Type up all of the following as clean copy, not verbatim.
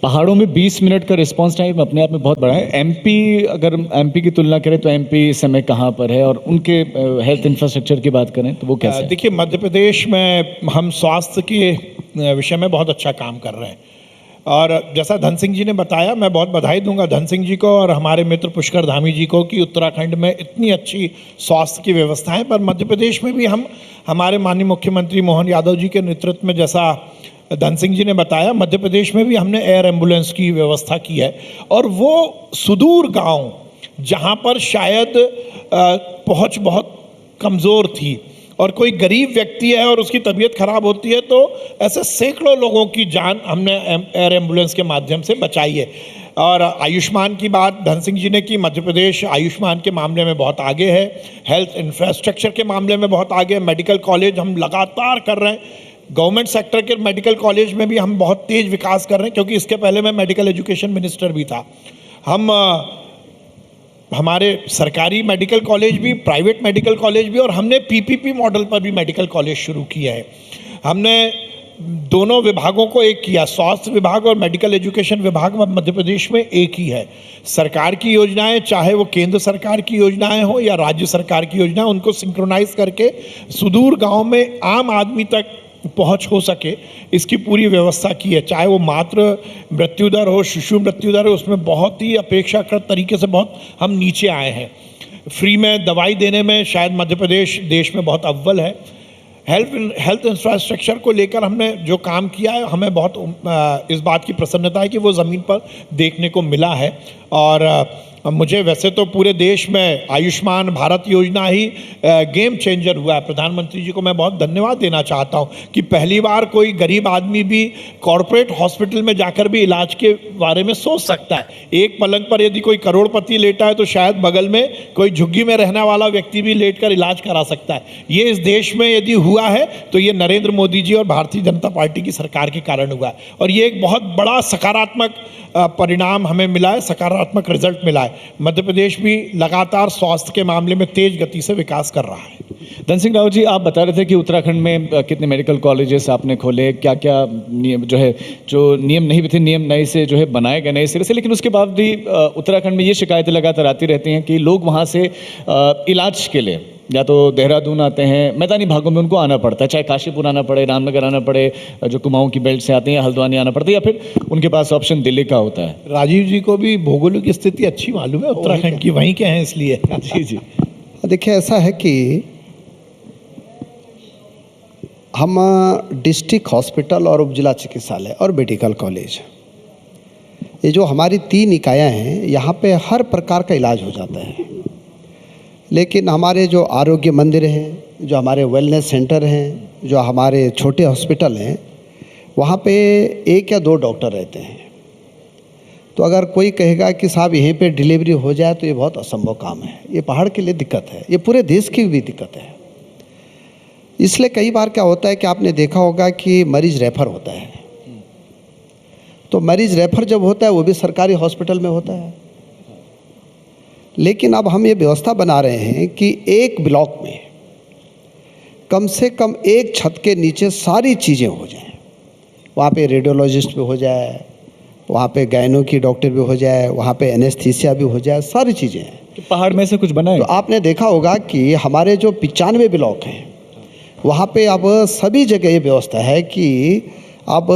पहाड़ों में 20 मिनट का रिस्पांस टाइम अपने आप में बहुत बड़ा है। अगर एमपी की तुलना करें तो एमपी इस समय कहाँ पर है, और उनके हेल्थ इंफ्रास्ट्रक्चर की बात करें तो वो कैसे है? देखिए, मध्य प्रदेश में हम स्वास्थ्य के विषय में बहुत अच्छा काम कर रहे हैं। और जैसा धन सिंह जी ने बताया, मैं बहुत बधाई दूंगा धन सिंह जी को और हमारे मित्र पुष्कर धामी जी को कि उत्तराखंड में इतनी अच्छी स्वास्थ्य की व्यवस्था है। पर मध्य प्रदेश में भी हम हमारे माननीय मुख्यमंत्री मोहन यादव जी के नेतृत्व में, जैसा धन सिंह जी ने बताया, मध्य प्रदेश में भी हमने एयर एम्बुलेंस की व्यवस्था की है। और वो सुदूर गांव जहां पर शायद पहुंच बहुत कमज़ोर थी और कोई गरीब व्यक्ति है और उसकी तबीयत खराब होती है, तो ऐसे सैकड़ों लोगों की जान हमने एयर एम्बुलेंस के माध्यम से बचाई है। और आयुष्मान की बात धन सिंह जी ने की। मध्य प्रदेश आयुष्मान के मामले में बहुत आगे है, हेल्थ इंफ्रास्ट्रक्चर के मामले में बहुत आगे है। मेडिकल कॉलेज हम लगातार कर रहे हैं। गवर्नमेंट सेक्टर के मेडिकल कॉलेज में भी हम बहुत तेज़ विकास कर रहे हैं, क्योंकि इसके पहले मैं मेडिकल एजुकेशन मिनिस्टर भी था। हम हमारे सरकारी मेडिकल कॉलेज भी, प्राइवेट मेडिकल कॉलेज भी, और हमने पीपीपी मॉडल पर भी मेडिकल कॉलेज शुरू किया है। हमने दोनों विभागों को एक किया, स्वास्थ्य विभाग और मेडिकल एजुकेशन विभाग मध्य प्रदेश में एक ही है। सरकार की योजनाएं, चाहे वो केंद्र सरकार की योजनाएं हो या राज्य सरकार की योजनाएं, उनको सिंक्रोनाइज करके सुदूर गांव में आम आदमी तक पहुंच हो सके, इसकी पूरी व्यवस्था की है। चाहे वो मातृ मृत्यु दर हो, शिशु मृत्यु दर हो, उसमें बहुत ही अपेक्षाकृत तरीके से बहुत हम नीचे आए हैं। फ्री में दवाई देने में शायद मध्य प्रदेश देश में बहुत अव्वल है। हेल्थ इंफ्रास्ट्रक्चर को लेकर हमने जो काम किया है, हमें बहुत इस बात की प्रसन्नता है कि वो ज़मीन पर देखने को मिला है। और मुझे वैसे तो पूरे देश में आयुष्मान भारत योजना ही गेम चेंजर हुआ है। प्रधानमंत्री जी को मैं बहुत धन्यवाद देना चाहता हूं कि पहली बार कोई गरीब आदमी भी कॉरपोरेट हॉस्पिटल में जाकर भी इलाज के बारे में सोच सकता है। एक पलंग पर यदि कोई करोड़पति लेटा है तो शायद बगल में कोई झुग्गी में रहने वाला व्यक्ति भी लेटकर इलाज करा सकता है। ये इस देश में यदि हुआ है तो ये नरेंद्र मोदी जी और भारतीय जनता पार्टी की सरकार के कारण हुआ है। और ये एक बहुत बड़ा सकारात्मक परिणाम हमें मिला है, सकारात्मक रिजल्ट मिला है। मध्य प्रदेश भी लगातार स्वास्थ्य के मामले में तेज गति से विकास कर रहा है। धन सिंह रावत जी, आप बता रहे थे कि उत्तराखंड में कितने मेडिकल कॉलेजेस आपने खोले, क्या क्या नियम जो नियम नहीं भी थे, नियम नए से बनाए गए नए सिरे से, लेकिन उसके बाद भी उत्तराखंड में ये शिकायतें लगातार आती रहती हैं कि लोग वहाँ से इलाज के लिए या तो देहरादून आते हैं, मैदानी भागों में उनको आना पड़ता है, चाहे काशीपुर आना पड़े, रामनगर आना पड़े, जो कुमाऊं की बेल्ट से आते हैं, हल्द्वानी आना पड़ता है, या फिर उनके पास ऑप्शन दिल्ली का होता है। राजीव जी को भी भौगोलिक स्थिति अच्छी मालूम है उत्तराखंड की, वहीं के हैं इसलिए। जी जी, देखिए, ऐसा है कि हम डिस्ट्रिक्ट हॉस्पिटल और उपजिला चिकित्सालय और मेडिकल कॉलेज, ये जो हमारी 3 इकाइयाँ हैं, यहाँ पे हर प्रकार का इलाज हो जाता है। लेकिन हमारे जो आरोग्य मंदिर हैं, जो हमारे वेलनेस सेंटर हैं, जो हमारे छोटे हॉस्पिटल हैं, वहाँ पे 1 या 2 डॉक्टर रहते हैं। तो अगर कोई कहेगा कि साहब यहीं पे डिलीवरी हो जाए तो ये बहुत असंभव काम है। ये पहाड़ के लिए दिक्कत है, ये पूरे देश की भी दिक्कत है। इसलिए कई बार क्या होता है कि आपने देखा होगा कि मरीज़ रेफ़र होता है, तो मरीज़ रेफ़र जब होता है वो भी सरकारी हॉस्पिटल में होता है। लेकिन अब हम ये व्यवस्था बना रहे हैं कि एक ब्लॉक में कम से कम एक छत के नीचे सारी चीज़ें हो जाएं। वहाँ पे रेडियोलॉजिस्ट भी हो जाए, वहाँ पे गायनो की डॉक्टर भी हो जाए, वहाँ पे एनेस्थीसिया भी हो जाए, सारी चीज़ें हैं। तो पहाड़ में से कुछ बना है? तो आपने देखा होगा कि हमारे जो 95 ब्लॉक हैं, वहाँ पे अब सभी जगह ये व्यवस्था है कि अब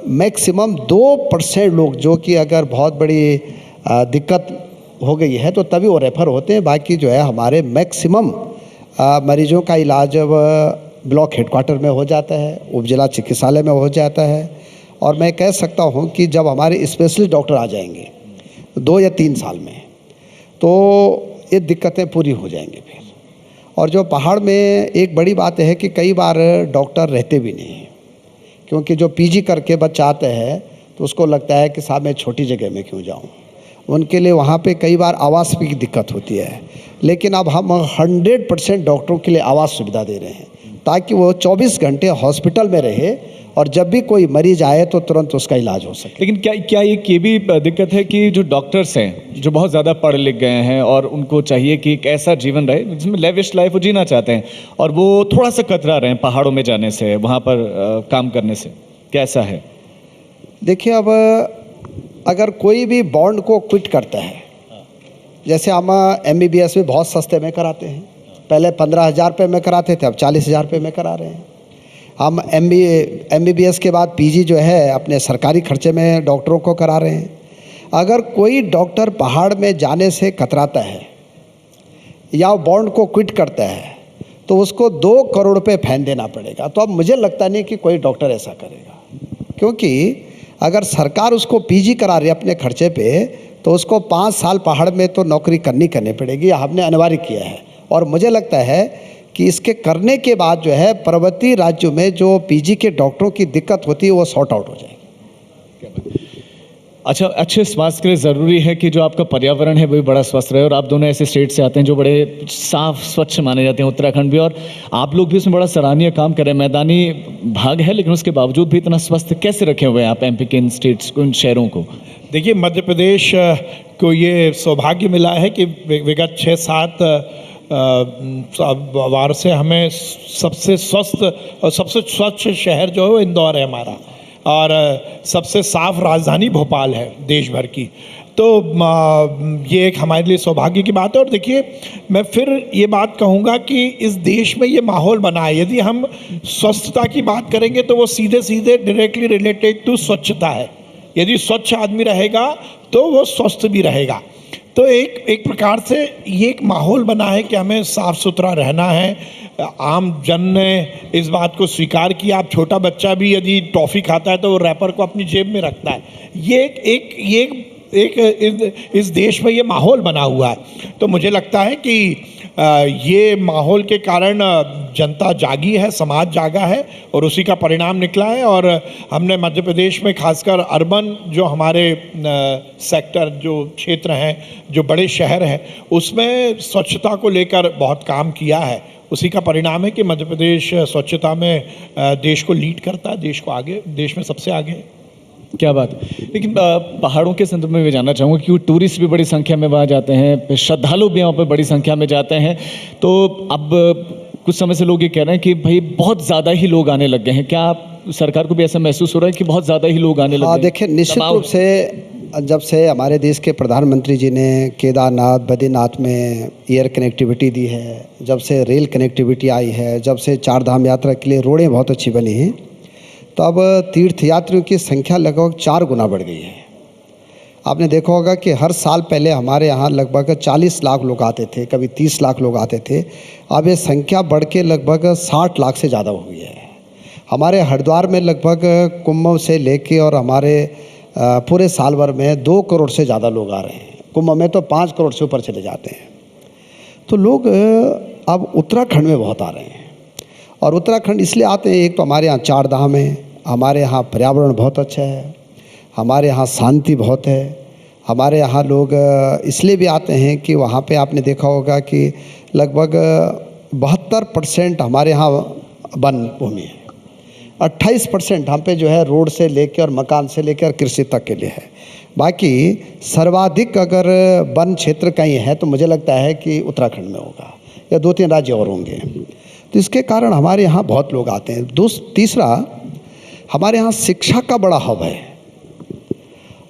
मैक्सिमम 2% लोग, जो कि अगर बहुत बड़ी दिक्कत हो गई है तो तभी वो रेफ़र होते हैं। बाकी जो है हमारे मैक्सिमम मरीजों का इलाज अब ब्लॉक हेडक्वार्टर में हो जाता है, उपजिला चिकित्सालय में हो जाता है। और मैं कह सकता हूँ कि जब हमारे स्पेशलिस्ट डॉक्टर आ जाएंगे 2 या 3 साल में, तो ये दिक्कतें पूरी हो जाएंगी फिर। और जो पहाड़ में एक बड़ी बात है कि कई बार डॉक्टर रहते भी नहीं हैं, क्योंकि जो पीजी करके बच्चा आता है तो उसको लगता है कि साहब मैं छोटी जगह में क्यों जाऊँ। उनके लिए वहाँ पे कई बार आवास की दिक्कत होती है। लेकिन अब हम 100% डॉक्टरों के लिए आवास सुविधा दे रहे हैं, ताकि वो 24 घंटे हॉस्पिटल में रहे और जब भी कोई मरीज आए तो तुरंत उसका इलाज हो सके। लेकिन क्या एक ये भी दिक्कत है कि जो डॉक्टर्स हैं, जो बहुत ज़्यादा पढ़ लिख गए हैं और उनको चाहिए कि एक ऐसा जीवन रहे जिसमें लेविश लाइफ वो जीना चाहते हैं, और वो थोड़ा सा कतरा रहे हैं पहाड़ों में जाने से, वहाँ पर काम करने से, कैसा है? देखिए, अब अगर कोई भी बॉन्ड को क्विट करता है, जैसे हम MBBS में बहुत सस्ते में कराते हैं, पहले 15,000 रुपये में कराते थे, अब 40,000 रुपये में करा रहे हैं। हम MBBS के बाद PG जो है अपने सरकारी खर्चे में डॉक्टरों को करा रहे हैं। अगर कोई डॉक्टर पहाड़ में जाने से कतराता है या बॉन्ड को क्विट करता है तो उसको 2 करोड़ रुपये फाइन देना पड़ेगा। तो अब मुझे लगता नहीं कि कोई डॉक्टर ऐसा करेगा, क्योंकि अगर सरकार उसको PG करा रही है अपने खर्चे पे तो उसको 5 साल पहाड़ में तो नौकरी करनी पड़ेगी, हमने अनिवार्य किया है। और मुझे लगता है कि इसके करने के बाद जो है पर्वतीय राज्यों में जो PG के डॉक्टरों की दिक्कत होती है वो सॉर्ट आउट हो जाएगी। अच्छा, अच्छे स्वास्थ्य के लिए ज़रूरी है कि जो आपका पर्यावरण है वो भी बड़ा स्वस्थ रहे, और आप दोनों ऐसे स्टेट से आते हैं जो बड़े साफ स्वच्छ माने जाते हैं, उत्तराखंड भी, और आप लोग भी उसमें बड़ा सराहनीय काम कर रहे हैं। मैदानी भाग है लेकिन उसके बावजूद भी इतना स्वस्थ कैसे रखे हुए हैं आप MP के इन स्टेट्स को, इन शहरों को? देखिए, मध्य प्रदेश को ये सौभाग्य मिला है कि विगत 6-7 वार से हमें सबसे स्वस्थ और सबसे स्वच्छ शहर जो है वो इंदौर है हमारा, और सबसे साफ राजधानी भोपाल है देश भर की। तो ये एक हमारे लिए सौभाग्य की बात है। और देखिए, मैं फिर ये बात कहूँगा कि इस देश में ये माहौल बना है। यदि हम स्वच्छता की बात करेंगे तो वो सीधे सीधे डायरेक्टली रिलेटेड टू स्वच्छता है। यदि स्वच्छ आदमी रहेगा तो वो स्वस्थ भी रहेगा। तो एक प्रकार से ये एक माहौल बना है कि हमें साफ़ सुथरा रहना है। आम जन ने इस बात को स्वीकार किया। अब छोटा बच्चा भी यदि टॉफ़ी खाता है तो वो रैपर को अपनी जेब में रखता है। ये इस देश में ये माहौल बना हुआ है। तो मुझे लगता है कि ये माहौल के कारण जनता जागी है, समाज जागा है, और उसी का परिणाम निकला है। और हमने मध्य प्रदेश में खासकर अर्बन जो हमारे सेक्टर, जो क्षेत्र हैं, जो बड़े शहर हैं, उसमें स्वच्छता को लेकर बहुत काम किया है। उसी का परिणाम है कि मध्य प्रदेश स्वच्छता में देश को लीड करता है, देश में सबसे आगे है। क्या बात है। लेकिन पहाड़ों के संदर्भ में मैं जानना चाहूँगा क्योंकि टूरिस्ट भी बड़ी संख्या में वहाँ जाते हैं, श्रद्धालु भी वहाँ पर बड़ी संख्या में जाते हैं। तो अब कुछ समय से लोग ये कह रहे हैं कि भाई बहुत ज़्यादा ही लोग आने लग गए हैं। क्या आप सरकार को भी ऐसा महसूस हो रहा है कि बहुत ज़्यादा ही लोग आने लग गए हैं? देखिए, निश्चित रूप से जब से हमारे देश के प्रधानमंत्री जी ने केदारनाथ, बद्रीनाथ में एयर कनेक्टिविटी दी है, जब से रेल कनेक्टिविटी आई है, जब से 4 धाम यात्रा के लिए रोडें बहुत अच्छी बनी हैं, तो अब तीर्थयात्रियों की संख्या लगभग 4 गुना बढ़ गई है। आपने देखा होगा कि हर साल पहले हमारे यहाँ लगभग 40 लाख लोग आते थे, कभी 30 लाख लोग आते थे। अब ये संख्या बढ़ के लगभग 60 लाख से ज़्यादा हो गई है। हमारे हरिद्वार में लगभग कुंभ से लेके और हमारे पूरे साल भर में 2 करोड़ से ज़्यादा लोग आ रहे हैं। कुंभ में तो 5 करोड़ से ऊपर चले जाते हैं। तो लोग अब उत्तराखंड में बहुत आ रहे हैं, और उत्तराखंड इसलिए आते हैं, एक तो हमारे यहाँ 4 धाम है, हमारे यहाँ पर्यावरण बहुत अच्छा है, हमारे यहाँ शांति बहुत है। हमारे यहाँ लोग इसलिए भी आते हैं कि वहाँ पे आपने देखा होगा कि लगभग 72% हमारे यहाँ वन भूमि है, 28% हम पे जो है रोड से लेकर और मकान से लेकर कृषि तक के लिए है। बाकी सर्वाधिक अगर वन क्षेत्र कहीं है तो मुझे लगता है कि उत्तराखंड में होगा, या 2-3 राज्य और होंगे। तो इसके कारण हमारे यहाँ बहुत लोग आते हैं। तीसरा, हमारे यहाँ शिक्षा का बड़ा हब है,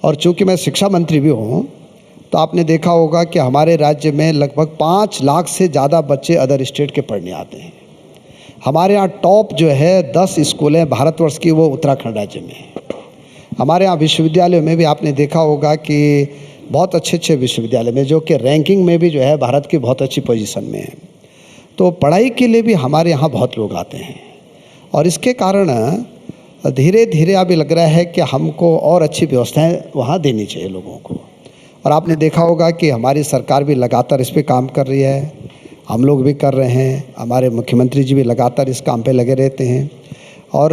और चूँकि मैं शिक्षा मंत्री भी हूँ तो आपने देखा होगा कि हमारे राज्य में लगभग 5 लाख से ज़्यादा बच्चे अदर स्टेट के पढ़ने आते हैं। हमारे यहाँ टॉप जो है 10 स्कूल हैं भारतवर्ष की, वो उत्तराखंड राज्य में है। हमारे यहाँ विश्वविद्यालयों में भी आपने देखा होगा कि बहुत अच्छे विश्वविद्यालय में, जो कि रैंकिंग में भी जो है भारत की बहुत अच्छी पोजीशन में है। तो पढ़ाई के लिए भी हमारे यहाँ बहुत लोग आते हैं, और इसके कारण धीरे धीरे अभी लग रहा है कि हमको और अच्छी व्यवस्थाएं वहाँ देनी चाहिए लोगों को। और आपने देखा होगा कि हमारी सरकार भी लगातार इस पे काम कर रही है, हम लोग भी कर रहे हैं, हमारे मुख्यमंत्री जी भी लगातार इस काम पे लगे रहते हैं। और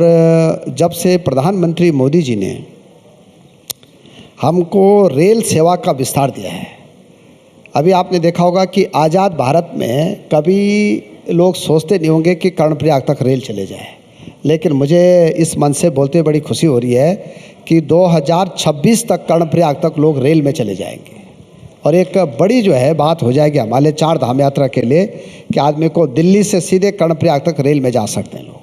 जब से प्रधानमंत्री मोदी जी ने हमको रेल सेवा का विस्तार दिया है, अभी आपने देखा होगा कि आज़ाद भारत में कभी लोग सोचते नहीं होंगे कि कर्णप्रयाग तक रेल चले जाए, लेकिन मुझे इस मन से बोलते हुए बड़ी खुशी हो रही है कि 2026 तक कर्णप्रयाग तक लोग रेल में चले जाएंगे। और एक बड़ी जो है बात हो जाएगी हमारे 4 धाम यात्रा के लिए कि आदमी को दिल्ली से सीधे कर्णप्रयाग तक रेल में जा सकते हैं लोग।